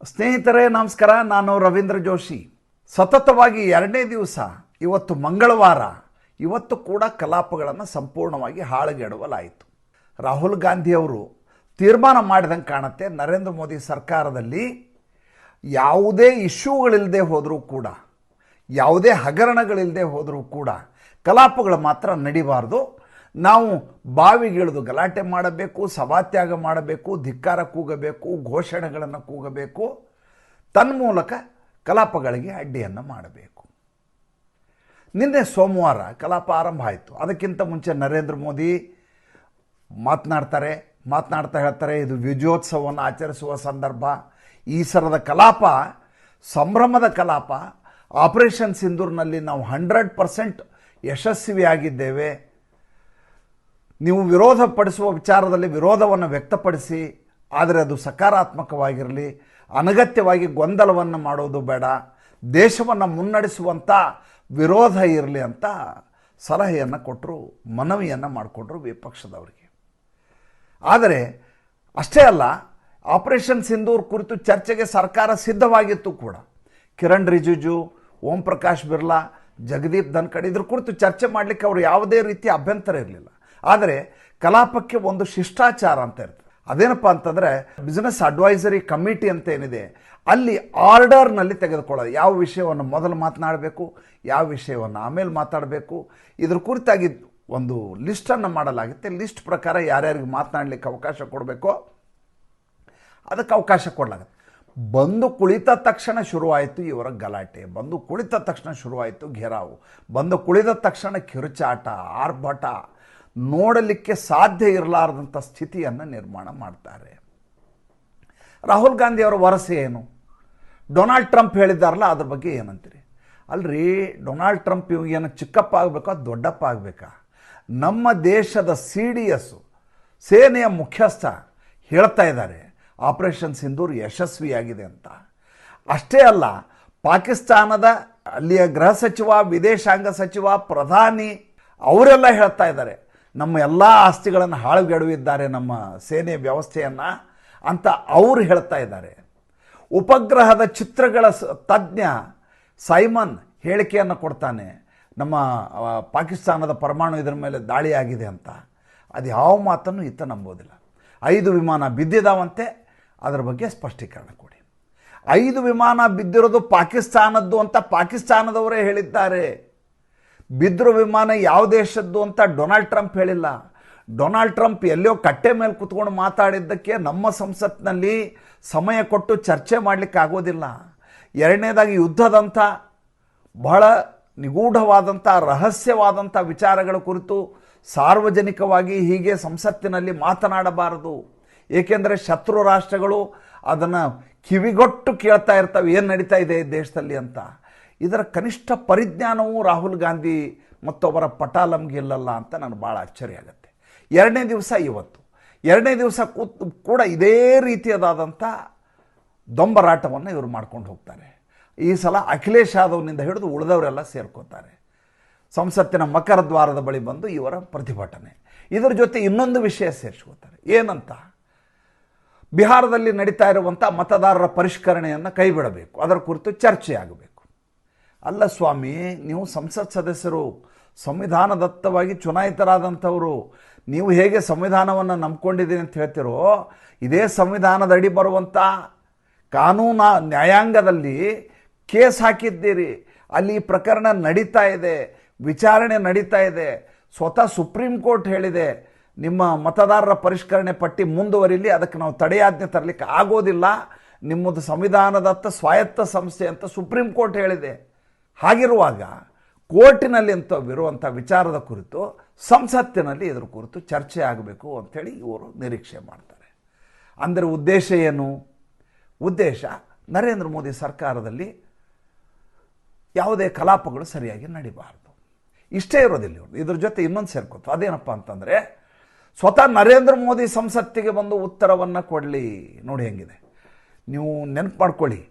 ಸ್ನೇಹಿತರೇ ನಮಸ್ಕಾರ. ನಾನು ರವೀಂದ್ರ ಜೋಶಿ. ಸತತವಾಗಿ ಎರಡನೇ ದಿವಸ ಇವತ್ತು ಮಂಗಳವಾರ, ಇವತ್ತು ಕೂಡ ಕಲಾಪಗಳನ್ನು ಸಂಪೂರ್ಣವಾಗಿ ಹಾಳುಗೆಡವಲಾಯಿತು. ರಾಹುಲ್ ಗಾಂಧಿಯವರು ತೀರ್ಮಾನ ಮಾಡಿದಂಗೆ ಕಾಣುತ್ತೆ, ನರೇಂದ್ರ ಮೋದಿ ಸರ್ಕಾರದಲ್ಲಿ ಯಾವುದೇ ಇಶ್ಯೂಗಳಿಲ್ಲದೆ ಹೋದರೂ ಕೂಡ, ಯಾವುದೇ ಹಗರಣಗಳಿಲ್ಲದೆ ಹೋದರೂ ಕೂಡ ಕಲಾಪಗಳು ಮಾತ್ರ ನಡಿಬಾರ್ದು. ನಾವು ಬಾವಿಗಿಳಿದು ಗಲಾಟೆ ಮಾಡಬೇಕು, ಸಭಾತ್ಯಾಗ ಮಾಡಬೇಕು, ಧಿಕ್ಕಾರ ಕೂಗಬೇಕು, ಘೋಷಣೆಗಳನ್ನು ಕೂಗಬೇಕು, ತನ್ಮೂಲಕ ಕಲಾಪಗಳಿಗೆ ಅಡ್ಡಿಯನ್ನು ಮಾಡಬೇಕು. ನಿನ್ನೆ ಸೋಮವಾರ ಕಲಾಪ ಆರಂಭ ಆಯಿತು. ಅದಕ್ಕಿಂತ ಮುಂಚೆ ನರೇಂದ್ರ ಮೋದಿ ಮಾತನಾಡ್ತಾ ಹೇಳ್ತಾರೆ, ಇದು ವಿಜಯೋತ್ಸವವನ್ನು ಆಚರಿಸುವ ಸಂದರ್ಭ. ಈ ಸರದ ಕಲಾಪ ಸಂಭ್ರಮದ ಕಲಾಪ. ಆಪರೇಷನ್ ಸಿಂಧೂರ್ನಲ್ಲಿ ನಾವು 100% ಯಶಸ್ವಿಯಾಗಿದ್ದೇವೆ. ನೀವು ವಿರೋಧ ಪಡಿಸುವ ವಿಚಾರದಲ್ಲಿ ವಿರೋಧವನ್ನು ವ್ಯಕ್ತಪಡಿಸಿ, ಆದರೆ ಅದು ಸಕಾರಾತ್ಮಕವಾಗಿರಲಿ, ಅನಗತ್ಯವಾಗಿ ಗೊಂದಲವನ್ನು ಮಾಡೋದು ಬೇಡ, ದೇಶವನ್ನು ಮುನ್ನಡೆಸುವಂಥ ವಿರೋಧ ಇರಲಿ ಅಂತ ಸಲಹೆಯನ್ನು ಕೊಟ್ಟರು, ಮನವಿಯನ್ನು ಮಾಡಿಕೊಂಡ್ರು ವಿಪಕ್ಷದವರಿಗೆ. ಆದರೆ ಅಷ್ಟೇ ಅಲ್ಲ, ಆಪರೇಷನ್ ಸಿಂಧೂರ್ ಕುರಿತು ಚರ್ಚೆಗೆ ಸರ್ಕಾರ ಸಿದ್ಧವಾಗಿತ್ತು ಕೂಡ. ಕಿರಣ್ ರಿಜಿಜು, ಓಂ ಪ್ರಕಾಶ್ ಬಿರ್ಲಾ, ಜಗದೀಪ್ ಧನ್ಖಡ್ ಇದ್ರ ಕುರಿತು ಚರ್ಚೆ ಮಾಡಲಿಕ್ಕೆ ಅವರು ಯಾವುದೇ ರೀತಿಯ ಅಭ್ಯಂತರ ಇರಲಿಲ್ಲ. ಆದರೆ ಕಲಾಪಕ್ಕೆ ಒಂದು ಶಿಷ್ಟಾಚಾರ ಅಂತ ಇರ್ತದೆ. ಅದೇನಪ್ಪ ಅಂತಂದರೆ, ಬಿಸ್ನೆಸ್ ಅಡ್ವೈಸರಿ ಕಮಿಟಿ ಅಂತ ಏನಿದೆ, ಅಲ್ಲಿ ಆರ್ಡರ್ನಲ್ಲಿ ತೆಗೆದುಕೊಳ್ಳೋದು. ಯಾವ ವಿಷಯವನ್ನು ಮೊದಲು ಮಾತನಾಡಬೇಕು, ಯಾವ ವಿಷಯವನ್ನು ಆಮೇಲೆ ಮಾತಾಡಬೇಕು, ಇದ್ರ ಕುರಿತಾಗಿ ಒಂದು ಲಿಸ್ಟನ್ನು ಮಾಡಲಾಗುತ್ತೆ. ಲಿಸ್ಟ್ ಪ್ರಕಾರ ಯಾರ್ಯಾರಿಗೆ ಮಾತನಾಡಲಿಕ್ಕೆ ಅವಕಾಶ ಕೊಡಬೇಕೋ ಅದಕ್ಕೆ ಅವಕಾಶ ಕೊಡಲಾಗುತ್ತೆ. ಬಂದು ಕುಳಿತ ತಕ್ಷಣ ಶುರುವಾಯಿತು ಇವರ ಗಲಾಟೆ, ಬಂದು ಕುಳಿತ ತಕ್ಷಣ ಶುರುವಾಯಿತು ಘೇರಾವು, ಬಂದು ಕುಳಿತ ತಕ್ಷಣ ಕಿರುಚಾಟ, ಆರ್ಭಟ, ನೋಡಲಿಕ್ಕೆ ಸಾಧ್ಯ ಇರಲಾರದಂಥ ಸ್ಥಿತಿಯನ್ನು ನಿರ್ಮಾಣ ಮಾಡ್ತಾರೆ. ರಾಹುಲ್ ಗಾಂಧಿಯವರ ವರಸೆ ಏನು? ಡೊನಾಲ್ಡ್ ಟ್ರಂಪ್ ಹೇಳಿದ್ದಾರಲ್ಲ, ಅದ್ರ ಬಗ್ಗೆ ಏನಂತೀರಿ? ಅಲ್ರಿ, ಡೊನಾಲ್ಡ್ ಟ್ರಂಪ್ ಇವಾಗೇನು ಚಿಕ್ಕಪ್ಪ ಆಗಬೇಕಾ ದೊಡ್ಡಪ್ಪ ಆಗಬೇಕಾ? ನಮ್ಮ ದೇಶದ CDS ಸೇನೆಯ ಮುಖ್ಯಸ್ಥ ಹೇಳ್ತಾ ಇದ್ದಾರೆ ಆಪರೇಷನ್ ಸಿಂಧೂರ್ ಯಶಸ್ವಿಯಾಗಿದೆ ಅಂತ. ಅಷ್ಟೇ ಅಲ್ಲ, ಪಾಕಿಸ್ತಾನದ ಅಲ್ಲಿಯ ಗೃಹ ಸಚಿವ, ವಿದೇಶಾಂಗ ಸಚಿವ, ಪ್ರಧಾನಿ ಅವರೆಲ್ಲ ಹೇಳ್ತಾ ಇದ್ದಾರೆ, ನಮ್ಮ ಎಲ್ಲ ಆಸ್ತಿಗಳನ್ನು ಹಾಳುಗೆಡವಿದ್ದಾರೆ ನಮ್ಮ ಸೇನೆ ವ್ಯವಸ್ಥೆಯನ್ನು ಅಂತ ಅವರು ಹೇಳ್ತಾ ಇದ್ದಾರೆ. ಉಪಗ್ರಹದ ಚಿತ್ರಗಳ ತಜ್ಞ ಸೈಮನ್ ಹೇಳಿಕೆಯನ್ನು ಕೊಡ್ತಾನೆ, ನಮ್ಮ ಪಾಕಿಸ್ತಾನದ ಪರಮಾಣು ಇದರ ಮೇಲೆ ದಾಳಿಯಾಗಿದೆ ಅಂತ. ಅದು ಯಾವ ಮಾತನ್ನು ಈತ ನಂಬೋದಿಲ್ಲ. 5 ವಿಮಾನ ಬಿದ್ದಿದ್ದಾವಂತೆ, ಅದರ ಬಗ್ಗೆ ಸ್ಪಷ್ಟೀಕರಣ ಕೊಡಿ. 5 ವಿಮಾನ ಬಿದ್ದಿರೋದು ಪಾಕಿಸ್ತಾನದ್ದು ಅಂತ ಪಾಕಿಸ್ತಾನದವರೇ ಹೇಳಿದ್ದಾರೆ. ಬಿದ್ದಿರೋ ವಿಮಾನ ಯಾವ ದೇಶದ್ದು ಅಂತ ಡೊನಾಲ್ಡ್ ಟ್ರಂಪ್ ಹೇಳಿಲ್ಲ. ಡೊನಾಲ್ಡ್ ಟ್ರಂಪ್ ಎಲ್ಲೋ ಕಟ್ಟೆ ಮೇಲೆ ಕೂತ್ಕೊಂಡು ಮಾತಾಡಿದ್ದಕ್ಕೆ ನಮ್ಮ ಸಂಸತ್ನಲ್ಲಿ ಸಮಯ ಕೊಟ್ಟು ಚರ್ಚೆ ಮಾಡಲಿಕ್ಕೆ ಆಗೋದಿಲ್ಲ. ಎರಡನೇದಾಗಿ, ಯುದ್ಧದಂಥ ಬಹಳ ನಿಗೂಢವಾದಂಥ ರಹಸ್ಯವಾದಂಥ ವಿಚಾರಗಳ ಕುರಿತು ಸಾರ್ವಜನಿಕವಾಗಿ ಹೀಗೆ ಸಂಸತ್ತಿನಲ್ಲಿ ಮಾತನಾಡಬಾರದು. ಏಕೆಂದರೆ ಶತ್ರು ರಾಷ್ಟ್ರಗಳು ಅದನ್ನು ಕಿವಿಗೊಟ್ಟು ಕೇಳ್ತಾ ಇರ್ತವೆ, ಏನು ನಡೀತಾ ಇದೆ ಈ ದೇಶದಲ್ಲಿ ಅಂತ. ಇದರ ಕನಿಷ್ಠ ಪರಿಜ್ಞಾನವೂ ರಾಹುಲ್ ಗಾಂಧಿ ಮತ್ತೊಬ್ಬರ ಪಟಾಲಂಗೆ ಇಲ್ಲಲ್ಲ ಅಂತ ನನಗೆ ಭಾಳ ಆಶ್ಚರ್ಯ ಆಗುತ್ತೆ. ಎರಡನೇ ದಿವಸ ಇವತ್ತು, ಎರಡನೇ ದಿವಸ ಕೂಡ ಇದೇ ರೀತಿಯಾದಂಥ ದೊಂಬರಾಟವನ್ನು ಇವರು ಮಾಡ್ಕೊಂಡು ಹೋಗ್ತಾರೆ. ಈ ಸಲ ಅಖಿಲೇಶ್ ಯಾದವ್ನಿಂದ ಹಿಡಿದು ಉಳಿದವರೆಲ್ಲ ಸೇರ್ಕೋತಾರೆ. ಸಂಸತ್ತಿನ ಮಕರ ದ್ವಾರದ ಬಳಿ ಬಂದು ಇವರ ಪ್ರತಿಭಟನೆ. ಇದರ ಜೊತೆ ಇನ್ನೊಂದು ವಿಷಯ ಸೇರಿಸ್ಕೋತಾರೆ. ಏನಂತ? ಬಿಹಾರದಲ್ಲಿ ನಡೀತಾ ಇರುವಂಥ ಮತದಾರರ ಪರಿಷ್ಕರಣೆಯನ್ನು ಕೈಬಿಡಬೇಕು, ಅದರ ಕುರಿತು ಚರ್ಚೆ ಆಗಬೇಕು. ಅಲ್ಲ ಸ್ವಾಮಿ, ನೀವು ಸಂಸತ್ ಸದಸ್ಯರು, ಸಂವಿಧಾನದತ್ತವಾಗಿ ಚುನಾಯಿತರಾದಂಥವರು, ನೀವು ಹೇಗೆ ಸಂವಿಧಾನವನ್ನು ನಂಬ್ಕೊಂಡಿದ್ದೀರಿ ಅಂತ ಹೇಳ್ತಿರೋ, ಇದೇ ಸಂವಿಧಾನದ ಅಡಿ ಬರುವಂಥ ಕಾನೂನು ನ್ಯಾಯಾಂಗದಲ್ಲಿ ಕೇಸ್ ಹಾಕಿದ್ದೀರಿ. ಅಲ್ಲಿ ಪ್ರಕರಣ ನಡೀತಾ ಇದೆ, ವಿಚಾರಣೆ ನಡೀತಾ ಇದೆ. ಸ್ವತಃ ಸುಪ್ರೀಂ ಕೋರ್ಟ್ ಹೇಳಿದೆ, ನಿಮ್ಮ ಮತದಾರರ ಪರಿಷ್ಕರಣೆ ಪಟ್ಟಿ ಮುಂದುವರಿಲಿ, ಅದಕ್ಕೆ ನಾವು ತಡೆಯಾಜ್ಞೆ ತರಲಿಕ್ಕೆ ಆಗೋದಿಲ್ಲ, ನಿಮ್ಮದು ಸಂವಿಧಾನದತ್ತ ಸ್ವಾಯತ್ತ ಸಂಸ್ಥೆ ಅಂತ ಸುಪ್ರೀಂ ಕೋರ್ಟ್ ಹೇಳಿದೆ. ಹಾಗಿರುವಾಗ ಕೋರ್ಟಿನಲ್ಲಿ ಇರುವಂಥ ವಿಚಾರದ ಕುರಿತು ಸಂಸತ್ತಿನಲ್ಲಿ ಇದರ ಕುರಿತು ಚರ್ಚೆ ಆಗಬೇಕು ಅಂಥೇಳಿ ಇವರು ನಿರೀಕ್ಷೆ ಮಾಡ್ತಾರೆ. ಅಂದರೆ ಉದ್ದೇಶ ಏನು? ಉದ್ದೇಶ ನರೇಂದ್ರ ಮೋದಿ ಸರ್ಕಾರದಲ್ಲಿ ಯಾವುದೇ ಕಲಾಪಗಳು ಸರಿಯಾಗಿ ನಡಿಬಾರ್ದು, ಇಷ್ಟೇ ಇರೋದಿಲ್ಲ ಇವರು. ಇದ್ರ ಜೊತೆ ಇನ್ನೊಂದು ಸೇರ್ಕೋತು. ಅದೇನಪ್ಪ ಅಂತಂದರೆ, ಸ್ವತಃ ನರೇಂದ್ರ ಮೋದಿ ಸಂಸತ್ತಿಗೆ ಬಂದು ಉತ್ತರವನ್ನು ಕೊಡಲಿ. ನೋಡಿ ಹೆಂಗಿದೆ, ನೀವು ನೆನಪು ಮಾಡ್ಕೊಳ್ಳಿ,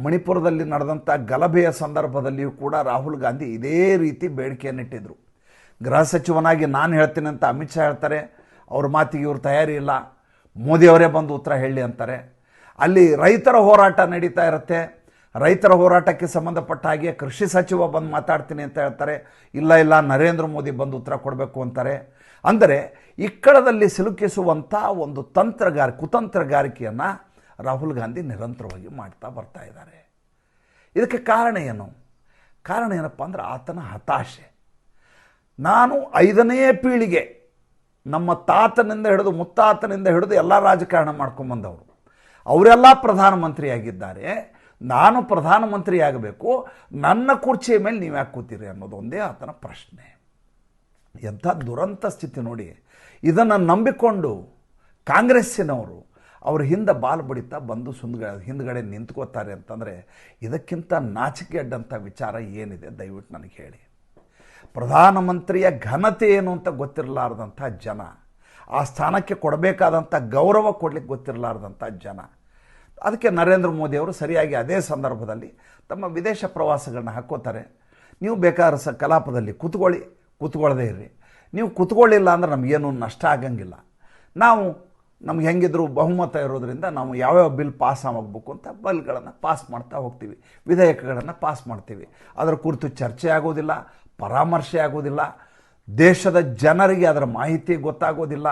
ಮಣಿಪುರದಲ್ಲಿ ನಡೆದಂಥ ಗಲಭೆಯ ಸಂದರ್ಭದಲ್ಲಿಯೂ ಕೂಡ ರಾಹುಲ್ ಗಾಂಧಿ ಇದೇ ರೀತಿ ಬೇಡಿಕೆಯನ್ನಿಟ್ಟಿದ್ರು. ಗೃಹ ಸಚಿವನಾಗಿ ನಾನು ಹೇಳ್ತೀನಿ ಅಂತ ಅಮಿತ್ ಶಾ ಹೇಳ್ತಾರೆ, ಅವ್ರ ಮಾತಿಗೆ ಇವ್ರ ತಯಾರಿ ಇಲ್ಲ, ಮೋದಿಯವರೇ ಬಂದು ಉತ್ತರ ಹೇಳಿ ಅಂತಾರೆ. ಅಲ್ಲಿ ರೈತರ ಹೋರಾಟ ನಡೀತಾ ಇರುತ್ತೆ. ರೈತರ ಹೋರಾಟಕ್ಕೆ ಸಂಬಂಧಪಟ್ಟ ಹಾಗೆ ಕೃಷಿ ಸಚಿವ ಬಂದು ಮಾತಾಡ್ತೀನಿ ಅಂತ ಹೇಳ್ತಾರೆ. ಇಲ್ಲ ನರೇಂದ್ರ ಮೋದಿ ಬಂದು ಉತ್ತರ ಕೊಡಬೇಕು ಅಂತಾರೆ. ಅಂದರೆ ಇಕ್ಕಳದಲ್ಲಿ ಸಿಲುಕಿಸುವಂಥ ಒಂದು ಕುತಂತ್ರಗಾರಿಕೆಯನ್ನು ರಾಹುಲ್ ಗಾಂಧಿ ನಿರಂತರವಾಗಿ ಮಾಡ್ತಾ ಬರ್ತಾ ಇದ್ದಾರೆ. ಇದಕ್ಕೆ ಕಾರಣ ಏನು? ಕಾರಣ ಏನಪ್ಪ ಅಂದ್ರೆ ಆತನ ಹತಾಶೆ. ನಾನು 5ನೇ ಪೀಳಿಗೆ, ನಮ್ಮ ತಾತನಿಂದ ಹಿಡಿದು ಮುತ್ತಾತನಿಂದ ಹಿಡಿದು ಎಲ್ಲ ರಾಜಕಾರಣ ಮಾಡ್ಕೊಂಬಂದವರು, ಅವರೆಲ್ಲ ಪ್ರಧಾನಮಂತ್ರಿಯಾಗಿದ್ದಾರೆ. ನಾನು ಪ್ರಧಾನಮಂತ್ರಿ ಆಗಬೇಕು, ನನ್ನ ಕುರ್ಚಿಯ ಮೇಲೆ ನೀವು ಯಾಕೆ ಕೂತೀರಿ ಅನ್ನೋದೊಂದೇ ಆತನ ಪ್ರಶ್ನೆ. ಎಂಥ ದುರಂತ ಸ್ಥಿತಿ ನೋಡಿ. ಇದನ್ನು ನಂಬಿಕೊಂಡು ಕಾಂಗ್ರೆಸ್ಸಿನವರು ಅವ್ರ ಹಿಂದೆ ಬಾಲ್ ಬಡಿತಾ ಬಂದು ಹಿಂದ್ಗಡೆ ನಿಂತ್ಕೋತಾರೆ ಅಂತಂದರೆ ಇದಕ್ಕಿಂತ ನಾಚಿಕೆಗೆಡ್ಡಂಥ ವಿಚಾರ ಏನಿದೆ ದಯವಿಟ್ಟು ನನಗೆ ಹೇಳಿ. ಪ್ರಧಾನಮಂತ್ರಿಯ ಘನತೆ ಏನು ಅಂತ ಗೊತ್ತಿರಲಾರ್ದಂಥ ಜನ, ಆ ಸ್ಥಾನಕ್ಕೆ ಕೊಡಬೇಕಾದಂಥ ಗೌರವ ಕೊಡಲಿಕ್ಕೆ ಗೊತ್ತಿರಲಾರ್ದಂಥ ಜನ, ಅದಕ್ಕೆ ನರೇಂದ್ರ ಮೋದಿಯವರು ಸರಿಯಾಗಿ ಅದೇ ಸಂದರ್ಭದಲ್ಲಿ ತಮ್ಮ ವಿದೇಶ ಪ್ರವಾಸಗಳನ್ನ ಹಾಕ್ಕೋತಾರೆ. ನೀವು ಬೇಕಾದ್ರೆ ಕಲಾಪದಲ್ಲಿ ಕೂತ್ಕೊಳ್ಳದೇ ಇರ್ರಿ, ನೀವು ಕೂತ್ಕೊಳ್ಳಿಲ್ಲ ಅಂದ್ರೆ ನಮಗೇನು ನಷ್ಟ ಆಗಂಗಿಲ್ಲ, ನಮ್ಗೆ ಹೆಂಗಿದ್ರು ಬಹುಮತ ಇರೋದ್ರಿಂದ ನಾವು ಯಾವ್ಯಾವ ಬಿಲ್ ಪಾಸ್ ಆಗಬೇಕು ಅಂತ ಬಿಲ್ಗಳನ್ನು ಪಾಸ್ ಮಾಡ್ತಾ ಹೋಗ್ತೀವಿ, ವಿಧೇಯಕಗಳನ್ನು ಪಾಸ್ ಮಾಡ್ತೀವಿ. ಅದರ ಕುರಿತು ಚರ್ಚೆ ಆಗೋದಿಲ್ಲ, ಪರಾಮರ್ಶೆ ಆಗೋದಿಲ್ಲ, ದೇಶದ ಜನರಿಗೆ ಅದರ ಮಾಹಿತಿ ಗೊತ್ತಾಗೋದಿಲ್ಲ.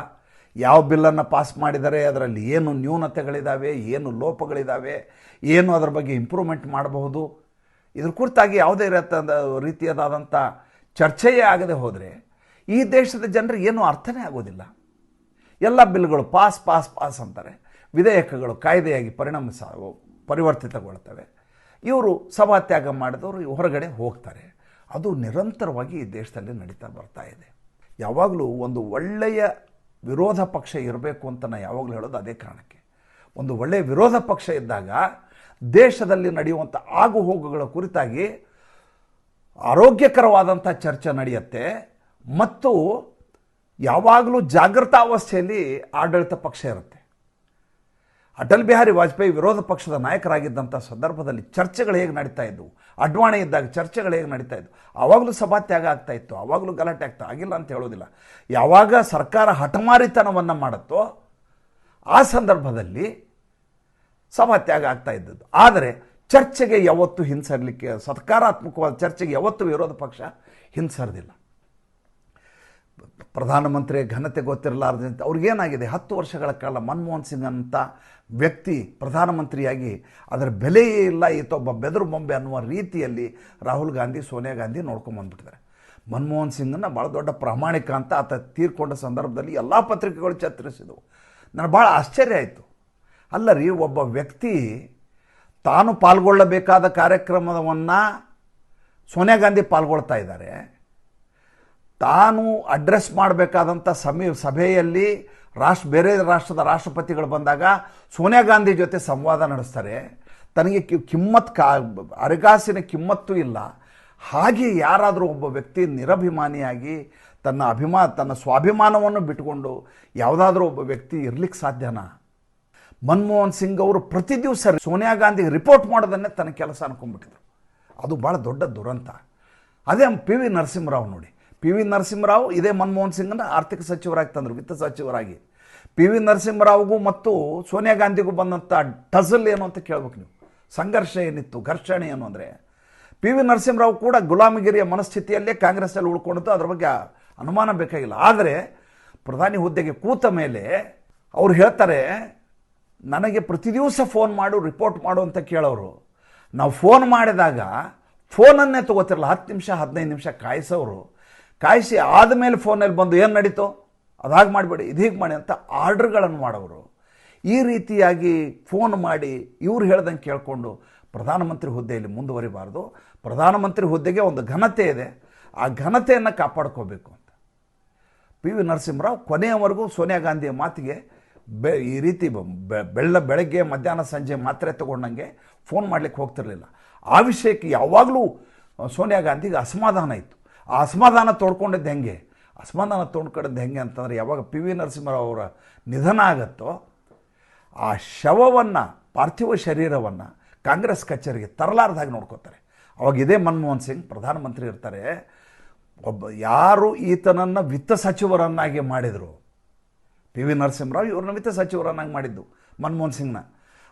ಯಾವ ಬಿಲ್ಲನ್ನು ಪಾಸ್ ಮಾಡಿದರೆ ಅದರಲ್ಲಿ ಏನು ನ್ಯೂನತೆಗಳಿದ್ದಾವೆ, ಏನು ಲೋಪಗಳಿದ್ದಾವೆ, ಏನು ಅದರ ಬಗ್ಗೆ ಇಂಪ್ರೂವ್ಮೆಂಟ್ ಮಾಡಬಹುದು, ಇದ್ರ ಕುರಿತಾಗಿ ಯಾವುದೇ ರೀತಿಯಾದಂಥ ಚರ್ಚೆಯೇ ಆಗದೆ ಹೋದರೆ ಈ ದೇಶದ ಜನರಿಗೆ ಏನೂ ಅರ್ಥನೇ ಆಗೋದಿಲ್ಲ. ಎಲ್ಲ ಬಿಲ್ಗಳು ಪಾಸ್ ಅಂತಾರೆ, ವಿಧೇಯಕಗಳು ಕಾಯ್ದೆಯಾಗಿ ಪರಿವರ್ತಿತಗೊಳ್ತವೆ. ಇವರು ಸಭಾತ್ಯಾಗ ಮಾಡಿದವರು ಹೊರಗಡೆ ಹೋಗ್ತಾರೆ. ಅದು ನಿರಂತರವಾಗಿ ಈ ದೇಶದಲ್ಲಿ ನಡೀತಾ ಬರ್ತಾ ಇದೆ. ಯಾವಾಗಲೂ ಒಂದು ಒಳ್ಳೆಯ ವಿರೋಧ ಪಕ್ಷ ಇರಬೇಕು ಅಂತ ನಾನು ಯಾವಾಗಲೂ ಹೇಳೋದು ಅದೇ ಕಾರಣಕ್ಕೆ. ಒಂದು ಒಳ್ಳೆಯ ವಿರೋಧ ಪಕ್ಷ ಇದ್ದಾಗ ದೇಶದಲ್ಲಿ ನಡೆಯುವಂಥ ಆಗುಹೋಗುಗಳ ಕುರಿತಾಗಿ ಆರೋಗ್ಯಕರವಾದಂಥ ಚರ್ಚೆ ನಡೆಯುತ್ತೆ ಮತ್ತು ಯಾವಾಗಲೂ ಜಾಗೃತಾವಸ್ಥೆಯಲ್ಲಿ ಆಡಳಿತ ಪಕ್ಷ ಇರುತ್ತೆ. ಅಟಲ್ ಬಿಹಾರಿ ವಾಜಪೇಯಿ ವಿರೋಧ ಪಕ್ಷದ ನಾಯಕರಾಗಿದ್ದಂಥ ಸಂದರ್ಭದಲ್ಲಿ ಚರ್ಚೆಗಳು ಹೇಗೆ ನಡೀತಾ ಇದ್ದವು, ಅಡ್ವಾಣಿ ಇದ್ದಾಗ ಚರ್ಚೆಗಳು ಹೇಗೆ ನಡೀತಾ ಇದ್ದವು, ಆವಾಗಲೂ ಸಭಾತ್ಯಾಗ ಆಗ್ತಾ ಇತ್ತು, ಆವಾಗಲೂ ಗಲಾಟೆ ಆಗ್ತಾ ಆಗಿಲ್ಲ ಅಂತ ಹೇಳೋದಿಲ್ಲ. ಯಾವಾಗ ಸರ್ಕಾರ ಹಠಮಾರಿತನವನ್ನು ಮಾಡುತ್ತೋ ಆ ಸಂದರ್ಭದಲ್ಲಿ ಸಭಾತ್ಯಾಗ ಆಗ್ತಾ ಇದ್ದದ್ದು. ಆದರೆ ಚರ್ಚೆಗೆ ಯಾವತ್ತೂ ಹಿಂಸರಲಿಕ್ಕೆ, ಸಕಾರಾತ್ಮಕವಾದ ಚರ್ಚೆಗೆ ಯಾವತ್ತೂ ವಿರೋಧ ಪಕ್ಷ ಹಿಂಸರಿದಿಲ್ಲ. ಪ್ರಧಾನಮಂತ್ರಿ ಘನತೆ ಗೊತ್ತಿರಲಾರ್ದಂತೆ ಅವ್ರಿಗೇನಾಗಿದೆ, 10 ವರ್ಷಗಳ ಕಾಲ ಮನಮೋಹನ್ ಸಿಂಗ್ ಅಂತ ವ್ಯಕ್ತಿ ಪ್ರಧಾನಮಂತ್ರಿಯಾಗಿ ಅದರ ಬೆಲೆಯೇ ಇಲ್ಲ, ಈತೊಬ್ಬ ಬೆದರು ಬೊಂಬೆ ಅನ್ನುವ ರೀತಿಯಲ್ಲಿ ರಾಹುಲ್ ಗಾಂಧಿ, ಸೋನಿಯಾ ಗಾಂಧಿ ನೋಡ್ಕೊಂಬಂದ್ಬಿಟ್ಟಿದ್ದಾರೆ. ಮನಮೋಹನ್ ಸಿಂಗನ್ನು ಭಾಳ ದೊಡ್ಡ ಪ್ರಾಮಾಣಿಕ ಅಂತ ಆತ ತೀರ್ಕೊಂಡ ಸಂದರ್ಭದಲ್ಲಿ ಎಲ್ಲ ಪತ್ರಿಕೆಗಳು ಚಿತ್ರಿಸಿದವು. ನನಗೆ ಭಾಳ ಆಶ್ಚರ್ಯ ಆಯಿತು. ಅಲ್ಲ ರೀ, ಒಬ್ಬ ವ್ಯಕ್ತಿ ತಾನು ಪಾಲ್ಗೊಳ್ಳಬೇಕಾದ ಕಾರ್ಯಕ್ರಮವನ್ನು ಸೋನಿಯಾ ಗಾಂಧಿ ಪಾಲ್ಗೊಳ್ತಾ ಇದ್ದಾರೆ, ತಾನು ಅಡ್ರೆಸ್ ಮಾಡಬೇಕಾದಂಥ ಸಭೆಯಲ್ಲಿ ಬೇರೆ ರಾಷ್ಟ್ರದ ರಾಷ್ಟ್ರಪತಿಗಳು ಬಂದಾಗ ಸೋನಿಯಾ ಗಾಂಧಿ ಜೊತೆ ಸಂವಾದ ನಡೆಸ್ತಾರೆ. ತನಗೆ ಅರಗಾಸಿನ ಕಿಮ್ಮತ್ತೂ ಇಲ್ಲ. ಹಾಗೆ ಯಾರಾದರೂ ಒಬ್ಬ ವ್ಯಕ್ತಿ ನಿರಭಿಮಾನಿಯಾಗಿ ತನ್ನ ಸ್ವಾಭಿಮಾನವನ್ನು ಬಿಟ್ಟುಕೊಂಡು ಯಾವುದಾದ್ರೂ ಒಬ್ಬ ವ್ಯಕ್ತಿ ಇರ್ಲಿಕ್ಕೆ ಸಾಧ್ಯನಾ? ಮನಮೋಹನ್ ಸಿಂಗ್ ಅವರು ಪ್ರತಿ ದಿವಸ ಸೋನಿಯಾ ಗಾಂಧಿಗೆ ರಿಪೋರ್ಟ್ ಮಾಡೋದನ್ನೇ ತನ್ನ ಕೆಲಸ ಅನ್ಕೊಂಡ್ಬಿಟ್ಟಿದ್ರು. ಅದು ಭಾಳ ದೊಡ್ಡ ದುರಂತ. ಅದೇ ಪಿ ವಿ ನರಸಿಂಹರಾವ್ ನೋಡಿ, ಪಿ ವಿ ನರಸಿಂಹರಾವ್ ಇದೇ ಮನಮೋಹನ್ ಸಿಂಗನ್ನು ಆರ್ಥಿಕ ಸಚಿವರಾಗಿ ತಂದರು, ವಿತ್ತ ಸಚಿವರಾಗಿ. ಪಿ ವಿ ನರಸಿಂಹರಾವ್ಗೂ ಮತ್ತು ಸೋನಿಯಾ ಗಾಂಧಿಗೂ ಬಂದಂಥ ಟಜಲ್ ಏನು ಅಂತ ಕೇಳ್ಬೇಕು ನೀವು. ಸಂಘರ್ಷ ಏನಿತ್ತು, ಘರ್ಷಣೆ ಏನು ಅಂದರೆ, ಪಿ ವಿ ನರಸಿಂಹರಾವ್ ಕೂಡ ಗುಲಾಮಗಿರಿಯ ಮನಸ್ಥಿತಿಯಲ್ಲೇ ಕಾಂಗ್ರೆಸ್ಸಲ್ಲಿ ಉಳ್ಕೊಂಡಿದ್ದು, ಅದ್ರ ಬಗ್ಗೆ ಅನುಮಾನ ಬೇಕಾಗಿಲ್ಲ. ಆದರೆ ಪ್ರಧಾನಿ ಹುದ್ದೆಗೆ ಕೂತ ಮೇಲೆ ಅವ್ರು ಹೇಳ್ತಾರೆ, ನನಗೆ ಪ್ರತಿ ದಿವಸ ಫೋನ್ ಮಾಡು, ರಿಪೋರ್ಟ್ ಮಾಡು ಅಂತ ಕೇಳೋರು. ನಾವು ಫೋನ್ ಮಾಡಿದಾಗ ಫೋನನ್ನೇ ತೊಗೋತಿರಲ್ಲ, 10 ನಿಮಿಷ 15 ನಿಮಿಷ ಕಾಯಿಸಿ ಆದಮೇಲೆ ಫೋನಲ್ಲಿ ಬಂದು ಏನು ನಡೀತೋ ಅದಾಗಿ ಮಾಡಬೇಡಿ, ಇದು ಹೀಗೆ ಮಾಡಿ ಅಂತ ಆರ್ಡ್ರ್ಗಳನ್ನು ಮಾಡೋರು. ಈ ರೀತಿಯಾಗಿ ಫೋನ್ ಮಾಡಿ ಇವ್ರು ಹೇಳ್ದಂಗೆ ಕೇಳಿಕೊಂಡು ಪ್ರಧಾನಮಂತ್ರಿ ಹುದ್ದೆಯಲ್ಲಿ ಮುಂದುವರಿಬಾರ್ದು. ಪ್ರಧಾನಮಂತ್ರಿ ಹುದ್ದೆಗೆ ಒಂದು ಘನತೆ ಇದೆ, ಆ ಘನತೆಯನ್ನು ಕಾಪಾಡ್ಕೋಬೇಕು ಅಂತ ಪಿ ವಿ ನರಸಿಂಹರಾವ್ ಕೊನೆಯವರೆಗೂ ಸೋನಿಯಾ ಗಾಂಧಿಯ ಮಾತಿಗೆ ಈ ರೀತಿ ಬೆಳಗ್ಗೆ ಮಧ್ಯಾಹ್ನ ಸಂಜೆ ಮಾತ್ರೆ ತಗೊಂಡಂಗೆ ಫೋನ್ ಮಾಡಲಿಕ್ಕೆ ಹೋಗ್ತಿರಲಿಲ್ಲ. ಆ ವಿಷಯಕ್ಕೆ ಯಾವಾಗಲೂ ಸೋನಿಯಾ ಗಾಂಧಿಗೆ ಅಸಮಾಧಾನ ಇತ್ತು. ಆ ಅಸಮಾಧಾನ ತೋಡ್ಕೊಂಡಿದ್ದು ಹೆಂಗೆ ಅಂತಂದರೆ, ಯಾವಾಗ ಪಿ ವಿ ನರಸಿಂಹರಾವ್ ಅವರ ನಿಧನ ಆಗತ್ತೋ ಆ ಶವವನ್ನು, ಪಾರ್ಥಿವ ಶರೀರವನ್ನು ಕಾಂಗ್ರೆಸ್ ಕಚೇರಿಗೆ ತರಲಾರ್ದಾಗಿ ನೋಡ್ಕೋತಾರೆ. ಅವಾಗ ಇದೇ ಮನಮೋಹನ್ ಸಿಂಗ್ ಪ್ರಧಾನಮಂತ್ರಿ ಇರ್ತಾರೆ. ಯಾರು ಈತನನ್ನು ವಿತ್ತ ಸಚಿವರನ್ನಾಗಿ ಮಾಡಿದರು, ಪಿ ವಿ ನರಸಿಂಹರಾವ್ ಇವ್ರನ್ನ ವಿತ್ತ ಸಚಿವರನ್ನಾಗಿ ಮಾಡಿದ್ದು ಮನಮೋಹನ್ ಸಿಂಗ್ನ.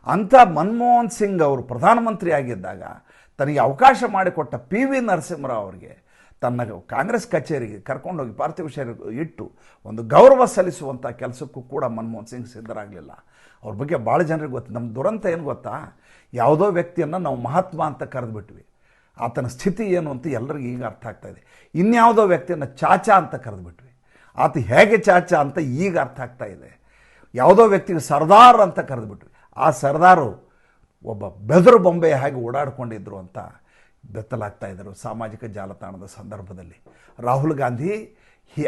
ಅಂಥ ಮನಮೋಹನ್ ಸಿಂಗ್ ಅವರು ಪ್ರಧಾನಮಂತ್ರಿ ಆಗಿದ್ದಾಗ ತನಗೆ ಅವಕಾಶ ಮಾಡಿಕೊಟ್ಟ ಪಿ ವಿ ನರಸಿಂಹರಾವ್ ಅವರಿಗೆ ತನ್ನ ಕಾಂಗ್ರೆಸ್ ಕಚೇರಿಗೆ ಕರ್ಕೊಂಡೋಗಿ ಪಾರ್ಥಿವ ಶರೀರ ಇಟ್ಟು ಒಂದು ಗೌರವ ಸಲ್ಲಿಸುವಂಥ ಕೆಲಸಕ್ಕೂ ಕೂಡ ಮನಮೋಹನ್ ಸಿಂಗ್ ಸಿದ್ಧರಾಗಲಿಲ್ಲ. ಅವ್ರ ಬಗ್ಗೆ ಭಾಳ ಜನರಿಗೆ ಗೊತ್ತು. ನಮ್ಮ ದುರಂತ ಏನು ಗೊತ್ತಾ, ಯಾವುದೋ ವ್ಯಕ್ತಿಯನ್ನು ನಾವು ಮಹಾತ್ಮ ಅಂತ ಕರೆದುಬಿಟ್ವಿ, ಆತನ ಸ್ಥಿತಿ ಏನು ಅಂತ ಎಲ್ಲರಿಗೂ ಈಗ ಅರ್ಥ ಆಗ್ತಾಯಿದೆ. ಇನ್ಯಾವುದೋ ವ್ಯಕ್ತಿಯನ್ನು ಚಾಚಾ ಅಂತ ಕರೆದುಬಿಟ್ವಿ, ಆತ ಹೇಗೆ ಚಾಚಾ ಅಂತ ಈಗ ಅರ್ಥ ಆಗ್ತಾಯಿದೆ. ಯಾವುದೋ ವ್ಯಕ್ತಿಗೆ ಸರ್ದಾರ್ ಅಂತ ಕರೆದುಬಿಟ್ವಿ, ಆ ಸರ್ದಾರು ಒಬ್ಬ ಬೆದರು ಬೊಂಬೆ ಹಾಗೆ ಓಡಾಡ್ಕೊಂಡಿದ್ರು ಅಂತ ಬೆತ್ತಲಾಗ್ತಾಯಿದ್ರು ಸಾಮಾಜಿಕ ಜಾಲತಾಣದ ಸಂದರ್ಭದಲ್ಲಿ. ರಾಹುಲ್ ಗಾಂಧಿ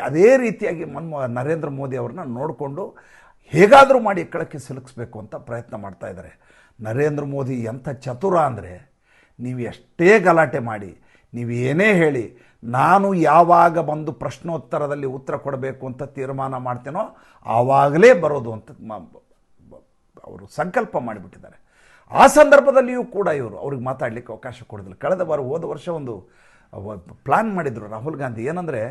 ಅದೇ ರೀತಿಯಾಗಿ ನರೇಂದ್ರ ಮೋದಿ ಅವ್ರನ್ನ ನೋಡಿಕೊಂಡು ಹೇಗಾದರೂ ಮಾಡಿ ಕೆಳಕ್ಕೆ ಸಿಲುಕಿಸ್ಬೇಕು ಅಂತ ಪ್ರಯತ್ನ ಮಾಡ್ತಾಯಿದ್ದಾರೆ. ನರೇಂದ್ರ ಮೋದಿ ಎಂಥ ಚತುರ ಅಂದರೆ, ನೀವು ಎಷ್ಟೇ ಗಲಾಟೆ ಮಾಡಿ, ನೀವು ಏನೇ ಹೇಳಿ, ನಾನು ಯಾವಾಗ ಬಂದು ಪ್ರಶ್ನೋತ್ತರದಲ್ಲಿ ಉತ್ತರ ಕೊಡಬೇಕು ಅಂತ ತೀರ್ಮಾನ ಮಾಡ್ತೇನೋ ಆವಾಗಲೇ ಬರೋದು ಅಂತ ಅವರು ಸಂಕಲ್ಪ ಮಾಡಿಬಿಟ್ಟಿದ್ದಾರೆ. ಆ ಸಂದರ್ಭದಲ್ಲಿಯೂ ಕೂಡ ಅವ್ರಿಗೆ ಮಾತಾಡಲಿಕ್ಕೆ ಅವಕಾಶ ಕೊಡೋದಿಲ್ಲ. ಹೋದ ವರ್ಷ ಒಂದು ಪ್ಲ್ಯಾನ್ ಮಾಡಿದರು ರಾಹುಲ್ ಗಾಂಧಿ, ಏನಂದರೆ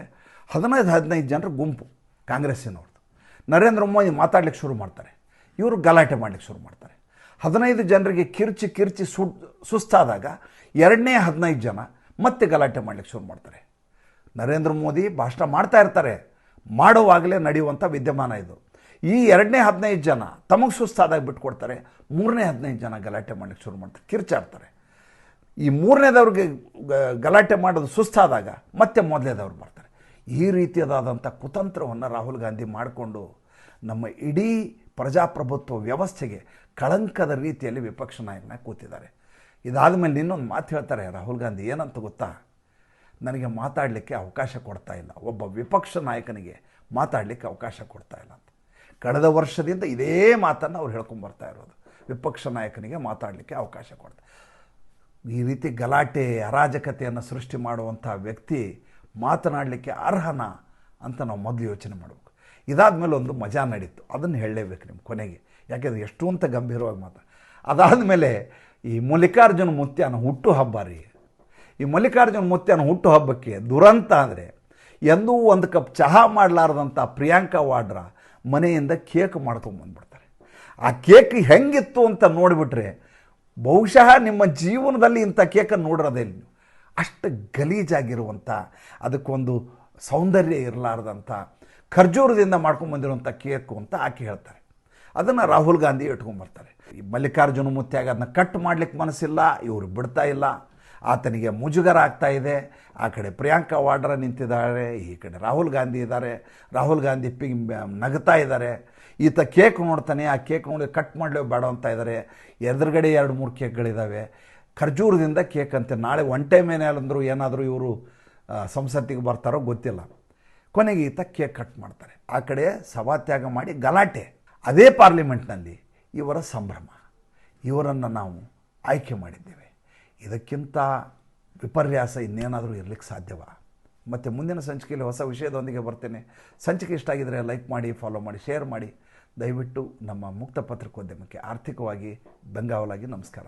15 ಜನರ ಗುಂಪು ಕಾಂಗ್ರೆಸ್ಸಿನವ್ರದ್ದು. ನರೇಂದ್ರ ಮೋದಿ ಮಾತಾಡ್ಲಿಕ್ಕೆ ಶುರು ಮಾಡ್ತಾರೆ, ಇವರು ಗಲಾಟೆ ಮಾಡಲಿಕ್ಕೆ ಶುರು ಮಾಡ್ತಾರೆ. 15 ಜನರಿಗೆ ಕಿರ್ಚಿ ಸುಸ್ತಾದಾಗ ಎರಡನೇ 15 ಜನ ಮತ್ತೆ ಗಲಾಟೆ ಮಾಡಲಿಕ್ಕೆ ಶುರು ಮಾಡ್ತಾರೆ. ನರೇಂದ್ರ ಮೋದಿ ಭಾಷಣ ಮಾಡ್ತಾ ಇರ್ತಾರೆ, ಮಾಡುವಾಗಲೇ ನಡೆಯುವಂಥ ವಿದ್ಯಮಾನ ಇದು. ಈ ಎರಡನೇ 15 ಜನ ತಮಗೆ ಸುಸ್ತಾದಾಗ ಬಿಟ್ಕೊಡ್ತಾರೆ, ಮೂರನೇ 15 ಜನ ಗಲಾಟೆ ಮಾಡಲಿಕ್ಕೆ ಶುರು ಮಾಡ್ತಾರೆ, ಕಿರ್ಚಾಡ್ತಾರೆ. ಈ ಮೂರನೇದವ್ರಿಗೆ ಗಲಾಟೆ ಮಾಡೋದು ಸುಸ್ತಾದಾಗ ಮತ್ತೆ ಮೊದಲನೇದವ್ರು ಬರ್ತಾರೆ. ಈ ರೀತಿಯಾದಂಥ ಕುತಂತ್ರವನ್ನು ರಾಹುಲ್ ಗಾಂಧಿ ಮಾಡಿಕೊಂಡು ನಮ್ಮ ಇಡೀ ಪ್ರಜಾಪ್ರಭುತ್ವ ವ್ಯವಸ್ಥೆಗೆ ಕಳಂಕದ ರೀತಿಯಲ್ಲಿ ವಿಪಕ್ಷ ನಾಯಕನ ಕೂತಿದ್ದಾರೆ. ಇದಾದ ಮೇಲೆ ಇನ್ನೊಂದು ಮಾತು ಹೇಳ್ತಾರೆ ರಾಹುಲ್ ಗಾಂಧಿ, ಏನಂತ ಗೊತ್ತಾ, ನನಗೆ ಮಾತಾಡಲಿಕ್ಕೆ ಅವಕಾಶ ಕೊಡ್ತಾ ಇಲ್ಲ, ಒಬ್ಬ ವಿಪಕ್ಷ ನಾಯಕನಿಗೆ ಮಾತಾಡಲಿಕ್ಕೆ ಅವಕಾಶ ಕೊಡ್ತಾ ಇಲ್ಲ ಅಂತ. ಕಳೆದ ವರ್ಷದಿಂದ ಇದೇ ಮಾತನ್ನು ಅವ್ರು ಹೇಳ್ಕೊಂಬರ್ತಾ ಇರೋದು, ವಿಪಕ್ಷ ನಾಯಕನಿಗೆ ಮಾತಾಡಲಿಕ್ಕೆ ಅವಕಾಶ ಕೊಡ್ತಾರೆ. ಈ ರೀತಿ ಗಲಾಟೆ ಅರಾಜಕತೆಯನ್ನು ಸೃಷ್ಟಿ ಮಾಡುವಂಥ ವ್ಯಕ್ತಿ ಮಾತನಾಡಲಿಕ್ಕೆ ಅರ್ಹನಾ ಅಂತ ನಾವು ಮೊದಲು ಯೋಚನೆ ಮಾಡಬೇಕು. ಇದಾದ ಮೇಲೆ ಒಂದು ಮಜಾ ನಡೀತು, ಅದನ್ನು ಹೇಳಲೇಬೇಕು ನಿಮ್ಮ ಕೊನೆಗೆ, ಯಾಕೆಂದರೆ ಎಷ್ಟು ಅಂತ ಗಂಭೀರವಾಗಿ ಅದಾದ ಮೇಲೆ ಈ ಮಲ್ಲಿಕಾರ್ಜುನ ಮುತ್ಯಾನ ಹುಟ್ಟುಹಬ್ಬ ರೀ. ಈ ಮಲ್ಲಿಕಾರ್ಜುನ ಮುತ್ಯಾನ ಹುಟ್ಟುಹಬ್ಬಕ್ಕೆ ದುರಂತ ಅಂದರೆ, ಎಂದೂ ಒಂದು ಕಪ್ ಚಹಾ ಮಾಡಲಾರ್ದಂಥ ಪ್ರಿಯಾಂಕಾ ವಾಡ್ರಾ ಮನೆಯಿಂದ ಕೇಕ್ ಮಾಡ್ಕೊಂಬಂದ್ಬಿಡ್ತಾರೆ. ಆ ಕೇಕ್ ಹೆಂಗಿತ್ತು ಅಂತ ನೋಡಿಬಿಟ್ರೆ ಬಹುಶಃ ನಿಮ್ಮ ಜೀವನದಲ್ಲಿ ಇಂಥ ಕೇಕನ್ನು ನೋಡಿರೋದೇ ಇಲ್ಲ. ಅಷ್ಟು ಗಲೀಜಾಗಿರುವಂಥ, ಅದಕ್ಕೊಂದು ಸೌಂದರ್ಯ ಇರಲಾರ್ದಂಥ ಖರ್ಜೂರದಿಂದ ಮಾಡ್ಕೊಂಬಂದಿರುವಂಥ ಕೇಕು ಅಂತ ಆಕೆ ಹೇಳ್ತಾರೆ. ಅದನ್ನು ರಾಹುಲ್ ಗಾಂಧಿ ಇಟ್ಕೊಂಬರ್ತಾರೆ. ಈ ಮಲ್ಲಿಕಾರ್ಜುನ ಮುತ್ಯಾಗ ಅದನ್ನ ಕಟ್ ಮಾಡಲಿಕ್ಕೆ ಮನಸ್ಸಿಲ್ಲ, ಇವರು ಬಿಡ್ತಾ ಇಲ್ಲ, ಆತನಿಗೆ ಮುಜುಗರ ಆಗ್ತಾ ಇದೆ. ಆ ಕಡೆ ಪ್ರಿಯಾಂಕಾ ವಾಡ್ರಾ ನಿಂತಿದ್ದಾರೆ, ಈ ಕಡೆ ರಾಹುಲ್ ಗಾಂಧಿ ಇದ್ದಾರೆ. ರಾಹುಲ್ ಗಾಂಧಿ ನಗ್ತಾ ಇದ್ದಾರೆ. ಈತ ಕೇಕ್ ನೋಡ್ತಾನೆ, ಆ ಕೇಕ್ ನೋಡಿ ಕಟ್ ಮಾಡಲೇ ಬೇಡ ಅಂತ ಇದ್ದಾರೆ. ಎದುರುಗಡೆ 2-3 ಕೇಕ್ಗಳಿದ್ದಾವೆ, ಖರ್ಜೂರದಿಂದ ಕೇಕ್ ಅಂತೆ. ನಾಳೆ ಒನ್ ಟೈಮ್ ಏನಾದ್ರು ಏನಾದರೂ ಇವರು ಸಂಸತ್ತಿಗೆ ಬರ್ತಾರೋ ಗೊತ್ತಿಲ್ಲ. ಕೊನೆಗೆ ಈತ ಕೇಕ್ ಕಟ್ ಮಾಡ್ತಾರೆ. ಆ ಕಡೆ ಸಭಾತ್ಯಾಗ ಮಾಡಿ ಗಲಾಟೆ. ಅದೇ ಪಾರ್ಲಿಮೆಂಟ್ನಲ್ಲಿ ಇವರ ಸಂಭ್ರಮ, ಇವರನ್ನು ನಾವು ಆಯ್ಕೆ ಮಾಡಿದ್ದೇವೆ. ಇದಕ್ಕಿಂತ ವಿಪರ್ಯಾಸ ಇನ್ನೇನಾದರೂ ಇರಲಿಕ್ಕೆ ಸಾಧ್ಯವಾ? ಮತ್ತು ಮುಂದಿನ ಸಂಚಿಕೆಯಲ್ಲಿ ಹೊಸ ವಿಷಯದೊಂದಿಗೆ ಬರ್ತೇನೆ. ಸಂಚಿಕೆ ಇಷ್ಟ ಆಗಿದರೆ ಲೈಕ್ ಮಾಡಿ, ಫಾಲೋ ಮಾಡಿ, ಶೇರ್ ಮಾಡಿ. ದಯವಿಟ್ಟು ನಮ್ಮ ಮುಕ್ತ ಪತ್ರಿಕೋದ್ಯಮಕ್ಕೆ ಆರ್ಥಿಕವಾಗಿ ಬೆಂಗಾವಲಾಗಿ ನಮಸ್ಕಾರ.